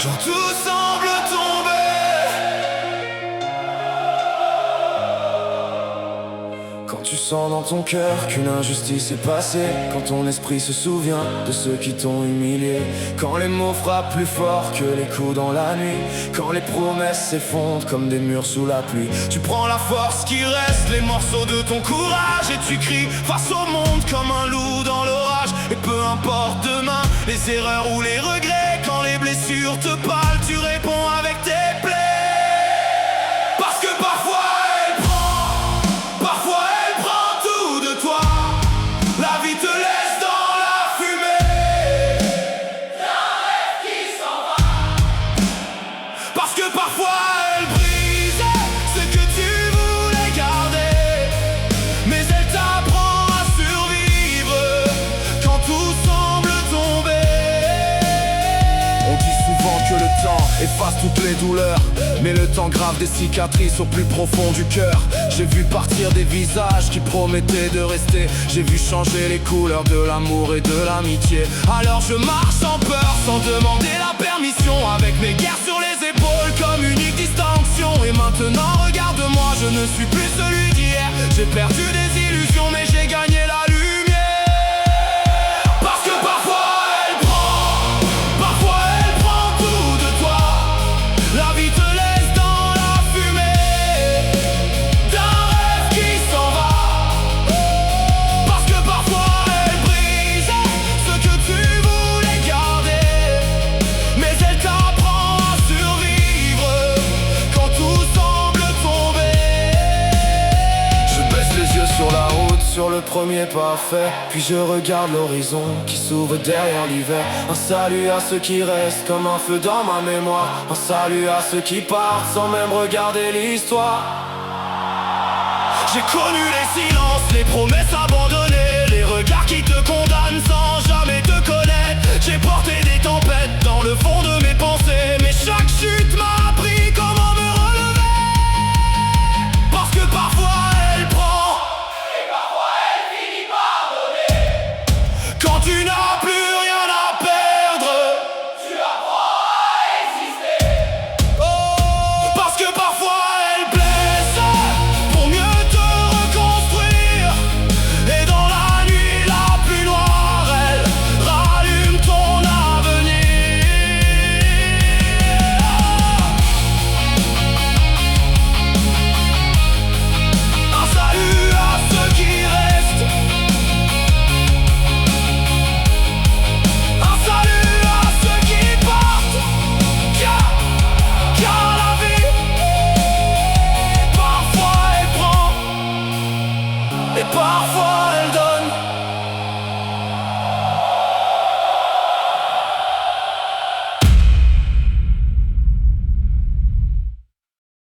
Quand tout semble tomber, quand tu sens dans ton cœur qu'une injustice est passée, quand ton esprit se souvient de ceux qui t'ont humilié, quand les mots frappent plus fort que les coups dans la nuit, quand les promesses s'effondrent comme des murs sous la pluie, tu prends la force qui reste, les morceaux de ton courage, et tu cries face au monde comme un loup dans l'orage. Et peu importe demain, les erreurs ou les regrets, quand les blessures te parlent, tu réponds avec tes plaies. Parce que parfois elle prend tout de toi. La vie te laisse dans la fumée d'un rêve qui s'en va. Parce que parfois elle brise ce que tu voulais garder, mais elle t'apprend à survivre quand tout semble tomber. On dit souvent que le temps efface toutes les douleurs, mais le temps grave des cicatrices au plus profond du cœur. J'ai vu partir des visages qui promettaient de rester, j'ai vu changer les couleurs de l'amour et de l'amitié. Alors je marche sans peur, sans demander la permission, avec mes guerres sur les épaules comme unique distinction. Et maintenant regarde-moi, je ne suis plus celui d'hier. J'ai perdu des illusions mais j'ai gagné la lumière. Parce que parfois elle prend tout de toi. La vie te laisse dans la fumée d'un rêve qui s'en va. Parce que parfois elle brise ce que tu voulais garder, mais elle t'apprend à survivre quand tout semble tomber. Je baisse les yeux sur la route, sur le premier pas fait, puis je regarde l'horizon qui s'ouvre derrière l'hiver. Un salut à ceux qui restent comme un feu dans ma mémoire, un salut à ceux qui partent sans même regarder l'histoire. J'ai connu les silences, les promesses